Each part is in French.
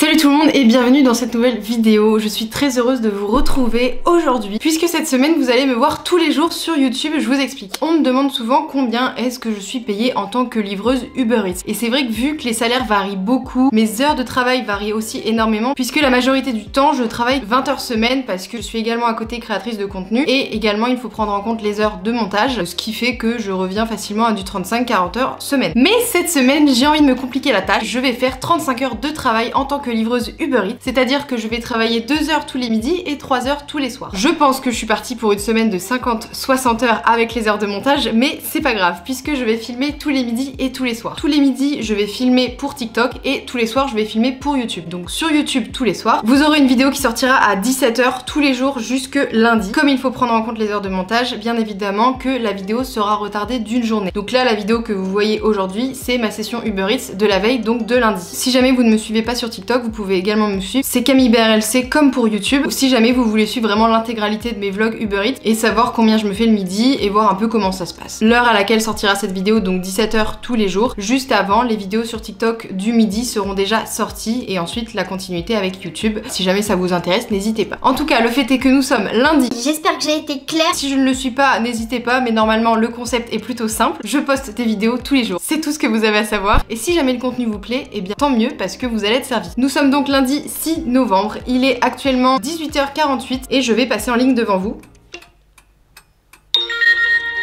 Salut tout le monde et bienvenue dans cette nouvelle vidéo. Je suis très heureuse de vous retrouver aujourd'hui puisque cette semaine vous allez me voir tous les jours sur YouTube. Je vous explique. On me demande souvent combien est-ce que je suis payée en tant que livreuse Uber Eats. Et c'est vrai que vu que les salaires varient beaucoup, mes heures de travail varient aussi énormément puisque la majorité du temps je travaille 20 heures semaine parce que je suis également à côté créatrice de contenu et également il faut prendre en compte les heures de montage, ce qui fait que je reviens facilement à du 35-40 heures semaine. Mais cette semaine j'ai envie de me compliquer la tâche. Je vais faire 35 heures de travail en tant que livreuse Uber Eats, c'est-à-dire que je vais travailler 2 heures tous les midis et 3 heures tous les soirs. Je pense que je suis partie pour une semaine de 50-60 heures avec les heures de montage, mais c'est pas grave puisque je vais filmer tous les midis et tous les soirs. Tous les midis, je vais filmer pour TikTok et tous les soirs, je vais filmer pour YouTube. Donc sur YouTube tous les soirs, vous aurez une vidéo qui sortira à 17 h tous les jours jusque lundi. Comme il faut prendre en compte les heures de montage, bien évidemment que la vidéo sera retardée d'une journée. Donc là, la vidéo que vous voyez aujourd'hui, c'est ma session Uber Eats de la veille, donc de lundi. Si jamais vous ne me suivez pas sur TikTok, vous pouvez également me suivre, c'est Camille BRLC comme pour YouTube, ou si jamais vous voulez suivre vraiment l'intégralité de mes vlogs Uber Eats et savoir combien je me fais le midi et voir un peu comment ça se passe. L'heure à laquelle sortira cette vidéo, donc 17 h tous les jours, juste avant, les vidéos sur TikTok du midi seront déjà sorties et ensuite la continuité avec YouTube. Si jamais ça vous intéresse, n'hésitez pas. En tout cas, le fait est que nous sommes lundi. J'espère que j'ai été claire. Si je ne le suis pas, n'hésitez pas, mais normalement le concept est plutôt simple. Je poste des vidéos tous les jours. C'est tout ce que vous avez à savoir. Et si jamais le contenu vous plaît, eh bien tant mieux parce que vous allez être servi. Nous sommes donc lundi 6 novembre. Il est actuellement 18 h 48 et je vais passer en ligne devant vous.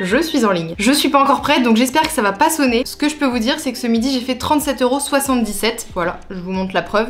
Je suis en ligne. Je suis pas encore prête donc j'espère que ça va pas sonner. Ce que je peux vous dire c'est que ce midi j'ai fait 37,77 €. Voilà, je vous montre la preuve.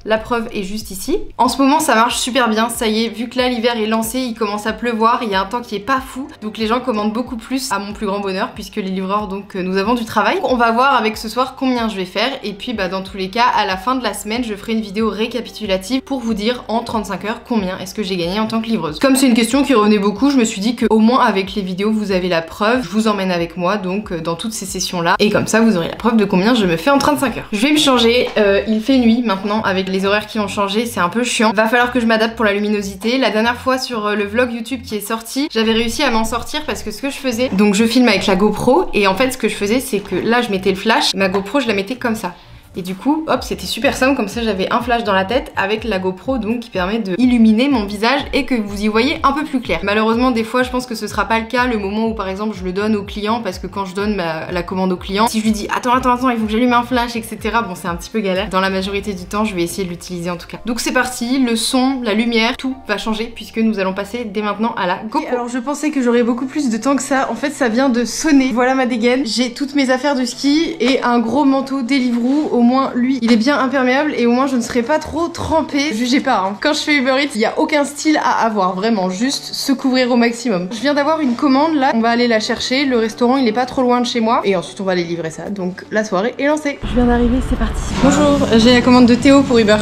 La preuve est juste ici. En ce moment ça marche super bien, ça y est, vu que là l'hiver est lancé, il commence à pleuvoir, il y a un temps qui est pas fou, donc les gens commandent beaucoup plus, à mon plus grand bonheur, puisque les livreurs, donc nous avons du travail. On va voir avec ce soir combien je vais faire, et puis bah dans tous les cas, à la fin de la semaine, je ferai une vidéo récapitulative pour vous dire en 35 heures combien est-ce que j'ai gagné en tant que livreuse. Comme c'est une question qui revenait beaucoup, je me suis dit que au moins avec les vidéos vous avez la preuve, je vous emmène avec moi donc dans toutes ces sessions là, et comme ça vous aurez la preuve de combien je me fais en 35 heures. Je vais me changer, il fait nuit maintenant avec les horaires qui ont changé, c'est un peu chiant. Va falloir que je m'adapte pour la luminosité. La dernière fois sur le vlog YouTube qui est sorti, j'avais réussi à m'en sortir parce que ce que je faisais, donc je filme avec la GoPro et en fait ce que je faisais c'est que là je mettais le flash, ma GoPro je la mettais comme ça. Et du coup, hop, c'était super simple, comme ça j'avais un flash dans la tête avec la GoPro donc qui permet de illuminer mon visage et que vous y voyez un peu plus clair. Malheureusement, des fois, je pense que ce sera pas le cas le moment où par exemple je le donne au client parce que quand je donne la commande au client, si je lui dis attends, il faut que j'allume un flash, etc. Bon, c'est un petit peu galère. Dans la majorité du temps, je vais essayer de l'utiliser en tout cas. Donc c'est parti, le son, la lumière, tout va changer puisque nous allons passer dès maintenant à la GoPro. Alors je pensais que j'aurais beaucoup plus de temps que ça. En fait, ça vient de sonner. Voilà ma dégaine. J'ai toutes mes affaires de ski et un gros manteau Deliveroo. Au moins lui il est bien imperméable et au moins je ne serai pas trop trempée. Jugez pas hein. Quand je fais Uber Eats il n'y a aucun style à avoir, vraiment juste se couvrir au maximum. Je viens d'avoir une commande là, on va aller la chercher, le restaurant il est pas trop loin de chez moi et ensuite on va aller livrer ça, donc la soirée est lancée. Je viens d'arriver, c'est parti. Bonjour, j'ai la commande de Théo pour Uber.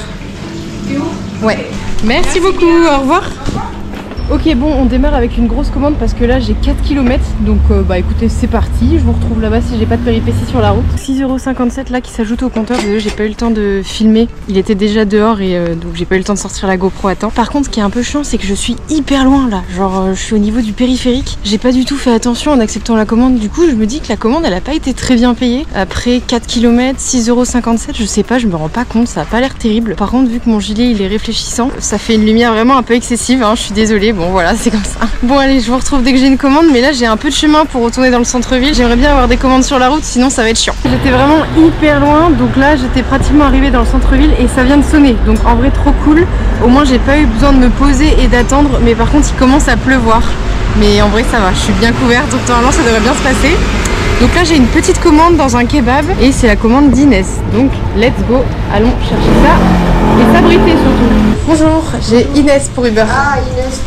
Théo? Ouais. Merci beaucoup, au revoir. Ok bon, on démarre avec une grosse commande parce que là j'ai 4 km donc bah écoutez c'est parti, je vous retrouve là-bas si j'ai pas de péripéties sur la route. 6,57 € là qui s'ajoute au compteur, désolé j'ai pas eu le temps de filmer, il était déjà dehors et donc j'ai pas eu le temps de sortir la GoPro à temps. Par contre ce qui est un peu chiant c'est que je suis hyper loin là, genre je suis au niveau du périphérique, j'ai pas du tout fait attention en acceptant la commande, du coup je me dis que la commande elle a pas été très bien payée. Après 4 km, 6,57 €, je sais pas, je me rends pas compte, ça a pas l'air terrible. Par contre vu que mon gilet il est réfléchissant, ça fait une lumière vraiment un peu excessive hein, je suis désolée. Bon voilà, c'est comme ça. Bon allez, je vous retrouve dès que j'ai une commande, mais là j'ai un peu de chemin pour retourner dans le centre-ville. J'aimerais bien avoir des commandes sur la route, sinon ça va être chiant. J'étais vraiment hyper loin, donc là j'étais pratiquement arrivée dans le centre-ville et ça vient de sonner. Donc en vrai trop cool. Au moins j'ai pas eu besoin de me poser et d'attendre, mais par contre il commence à pleuvoir. Mais en vrai ça va, je suis bien couverte, donc normalement ça devrait bien se passer. Donc là j'ai une petite commande dans un kebab et c'est la commande d'Inès. Donc let's go, allons chercher ça et s'abriter surtout. Bonjour, j'ai Inès pour Uber. Ah Inès,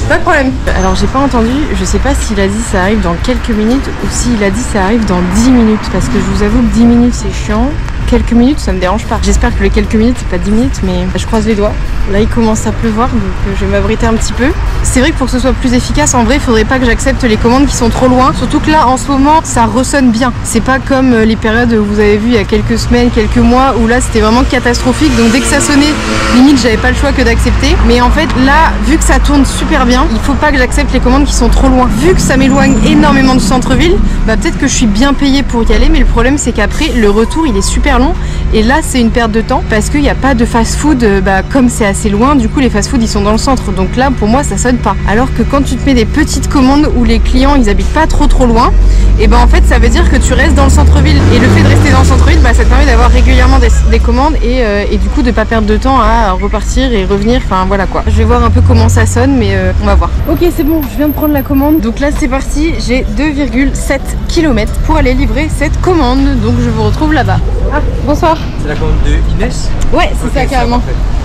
pas de problème. Alors j'ai pas entendu, je sais pas s'il a dit ça arrive dans quelques minutes ou s'il a dit ça arrive dans 10 minutes parce que je vous avoue que 10 minutes c'est chiant. Quelques minutes ça me dérange pas. J'espère que les quelques minutes c'est pas 10 minutes mais je croise les doigts. Là il commence à pleuvoir donc je vais m'abriter un petit peu. C'est vrai que pour que ce soit plus efficace en vrai il faudrait pas que j'accepte les commandes qui sont trop loin. Surtout que là en ce moment ça ressonne bien. C'est pas comme les périodes où vous avez vu il y a quelques semaines, quelques mois où là c'était vraiment catastrophique. Donc dès que ça sonnait limite j'avais pas le choix que d'accepter. Mais en fait là vu que ça tourne super bien il faut pas que j'accepte les commandes qui sont trop loin. Vu que ça m'éloigne énormément du centre-ville, bah peut-être que je suis bien payée pour y aller mais le problème c'est qu'après le retour il est super long. long. Et là c'est une perte de temps parce qu'il n'y a pas de fast food, comme c'est assez loin, du coup les fast food ils sont dans le centre, donc là pour moi ça sonne pas. Alors que quand tu te mets des petites commandes où les clients ils habitent pas trop loin, et en fait ça veut dire que tu restes dans le centre-ville. Et le fait de rester dans le centre-ville, ça te permet d'avoir régulièrement des commandes et du coup de pas perdre de temps à repartir et revenir, enfin voilà quoi. Je vais voir un peu comment ça sonne, mais on va voir. Ok, c'est bon, je viens de prendre la commande, donc là c'est parti, j'ai 2,7 km pour aller livrer cette commande, donc je vous retrouve là-bas. Ah, bonsoir. C'est la commande de Inès? Ouais, c'est ça carrément.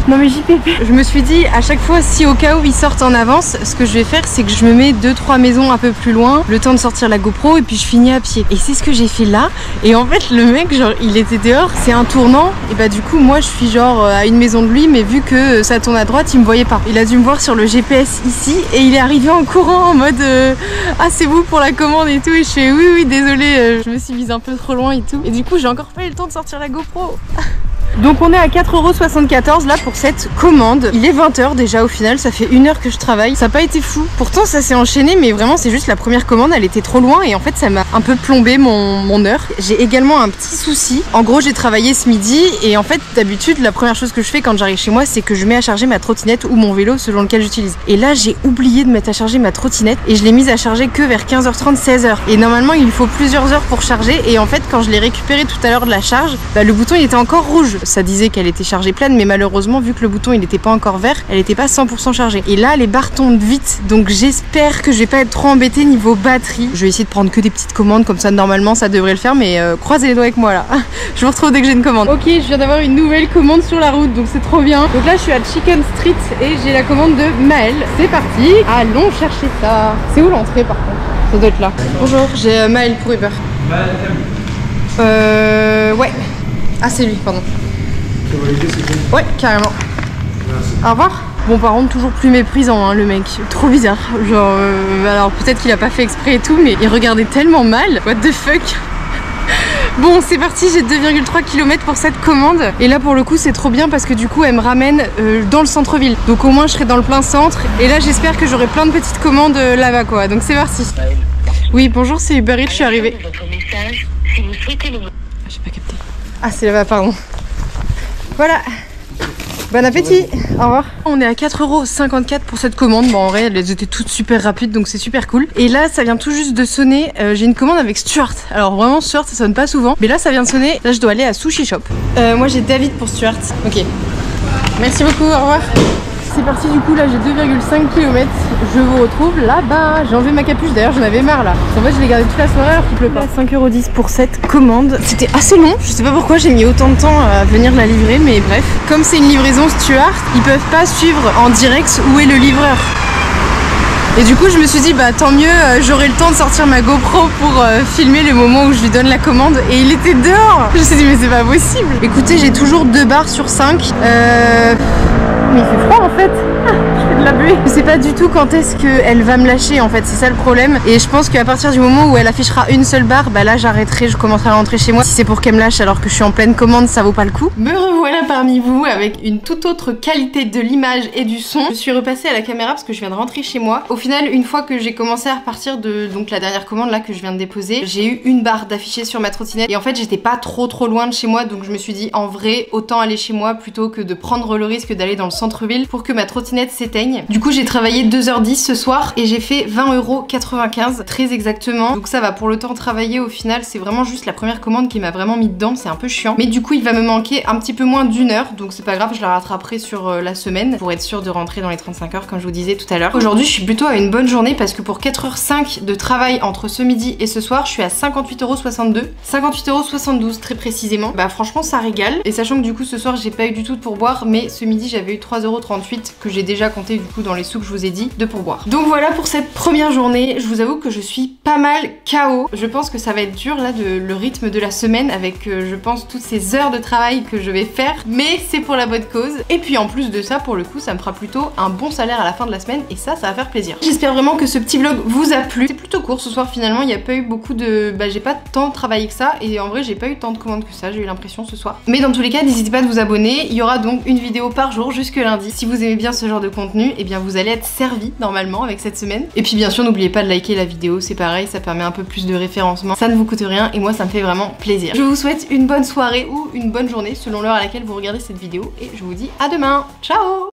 Non mais JPP, je me suis dit à chaque fois, si au cas où ils sortent en avance, ce que je vais faire c'est que je me mets 2-3 maisons un peu plus loin, le temps de sortir la GoPro et puis je finis à pied. Et c'est ce que j'ai fait là. Et en fait le mec genre il était dehors, c'est un tournant, et du coup moi je suis genre à une maison de lui, mais vu que ça tourne à droite il me voyait pas. Il a dû me voir sur le GPS ici et il est arrivé en courant en mode ah c'est vous pour la commande et tout, et je fais oui désolé, je me suis mise un peu trop loin et tout. Et du coup j'ai encore pas eu le temps de sortir la GoPro. Donc on est à 4,74 € là pour cette commande. Il est 20 h déjà au final, ça fait 1 heure que je travaille. Ça n'a pas été fou. Pourtant ça s'est enchaîné, mais vraiment c'est juste la première commande, elle était trop loin et en fait ça m'a un peu plombé mon heure. J'ai également un petit souci. En gros j'ai travaillé ce midi et en fait d'habitude la première chose que je fais quand j'arrive chez moi c'est que je mets à charger ma trottinette ou mon vélo selon lequel j'utilise. Et là j'ai oublié de mettre à charger ma trottinette et je l'ai mise à charger que vers 15h30, 16h. Et normalement il faut plusieurs heures pour charger et en fait quand je l'ai récupéré tout à l'heure de la charge, le bouton il était encore rouge. Ça disait qu'elle était chargée pleine, mais malheureusement vu que le bouton il n'était pas encore vert, elle n'était pas 100% chargée. Et là les barres tombent vite, donc j'espère que je vais pas être trop embêtée niveau batterie. Je vais essayer de prendre que des petites commandes, comme ça normalement ça devrait le faire, mais croisez les doigts avec moi là. Je vous retrouve dès que j'ai une commande. Ok, je viens d'avoir une nouvelle commande sur la route, donc c'est trop bien. Donc là je suis à Chicken Street et j'ai la commande de Maël. C'est parti, allons chercher ça. C'est où l'entrée par contre? Ça doit être là. Bonjour, j'ai Maël pour Uber. Ouais. Ah c'est lui, pardon. Ouais, carrément. Merci. Au revoir. Bon, par contre, toujours plus méprisant, hein, le mec. Trop bizarre. Genre, alors peut-être qu'il a pas fait exprès et tout, mais il regardait tellement mal. What the fuck. Bon, c'est parti, j'ai 2,3 km pour cette commande. Et là, pour le coup, c'est trop bien parce que du coup, elle me ramène dans le centre-ville. Donc au moins, je serai dans le plein centre. Et là, j'espère que j'aurai plein de petites commandes là-bas, quoi. Donc c'est parti. Oui, bonjour, c'est Uber Eats, je suis arrivée. J'ai pas capté. Ah, c'est là-bas, pardon. Voilà. Bon appétit. Au revoir. On est à 4,54 € pour cette commande. Bon en vrai elles étaient toutes super rapides donc c'est super cool. Et là ça vient tout juste de sonner. J'ai une commande avec Stuart. Alors vraiment Stuart ça sonne pas souvent. Mais là ça vient de sonner. Là je dois aller à Sushi Shop. Moi j'ai David pour Stuart. Ok. Merci beaucoup, au revoir. C'est parti du coup, là j'ai 2,5 km. Je vous retrouve là-bas. J'ai enlevé ma capuche d'ailleurs, j'en avais marre là. En fait je l'ai gardée toute la soirée alors qu'il pleut pas. 5,10 € pour cette commande. C'était assez long, je sais pas pourquoi j'ai mis autant de temps à venir la livrer, mais bref. Comme c'est une livraison Stuart, ils peuvent pas suivre en direct où est le livreur. Et du coup je me suis dit bah tant mieux, j'aurai le temps de sortir ma GoPro pour filmer le moment où je lui donne la commande. Et il était dehors. Je me suis dit mais c'est pas possible. Écoutez, j'ai toujours 2 barres sur 5. Mais il fait froid en fait. Je fais de la buée. Je sais pas du tout quand est-ce qu'elle va me lâcher en fait, c'est ça le problème. Et je pense qu'à partir du moment où elle affichera une seule barre, bah là j'arrêterai, je commencerai à rentrer chez moi. Si c'est pour qu'elle me lâche alors que je suis en pleine commande, ça vaut pas le coup. Me revoilà parmi vous avec une toute autre qualité de l'image et du son. Je suis repassée à la caméra parce que je viens de rentrer chez moi. Au final, une fois que j'ai commencé à repartir de donc la dernière commande là que je viens de déposer, j'ai eu une barre d'affichée sur ma trottinette. Et en fait j'étais pas trop loin de chez moi, donc je me suis dit en vrai autant aller chez moi plutôt que de prendre le risque d'aller dans le centre-ville pour que ma trottinette s'éteigne. Du coup j'ai travaillé 2h10 ce soir et j'ai fait 20,95 € très exactement. Donc ça va, pour le temps travaillé au final c'est vraiment juste la première commande qui m'a vraiment mis dedans, c'est un peu chiant. Mais du coup il va me manquer un petit peu moins d'1 heure, donc c'est pas grave, je la rattraperai sur la semaine pour être sûre de rentrer dans les 35 heures comme je vous disais tout à l'heure. Aujourd'hui je suis plutôt à une bonne journée parce que pour 4h05 de travail entre ce midi et ce soir je suis à 58,62 €. 58,72 € très précisément. Bah franchement ça régale. Et sachant que du coup ce soir j'ai pas eu du tout de pourboire, mais ce midi j'avais eu 3,38 € que j'ai déjà compté du coup dans les sous que je vous ai dit de pourboire. Donc voilà pour cette première journée. Je vous avoue que je suis pas mal KO. Je pense que ça va être dur là le rythme de la semaine avec je pense toutes ces heures de travail que je vais faire. mais c'est pour la bonne cause. Et puis en plus de ça, pour le coup, ça me fera plutôt un bon salaire à la fin de la semaine et ça va faire plaisir. J'espère vraiment que ce petit vlog vous a plu. C'est plutôt court ce soir finalement, il n'y a pas eu beaucoup de... j'ai pas tant travaillé que ça et en vrai j'ai pas eu tant de commandes que ça, j'ai eu l'impression ce soir. Mais dans tous les cas, n'hésitez pas à vous abonner, il y aura donc une vidéo par jour jusque lundi. Si vous aimez bien ce genre de contenu, et bien vous allez être servi normalement avec cette semaine. Et puis bien sûr, n'oubliez pas de liker la vidéo, c'est pareil, ça permet un peu plus de référencement. Ça ne vous coûte rien et moi ça me fait vraiment plaisir. Je vous souhaite une bonne soirée ou une bonne journée selon l'heure à laquelle vous regardez cette vidéo et je vous dis à demain. Ciao!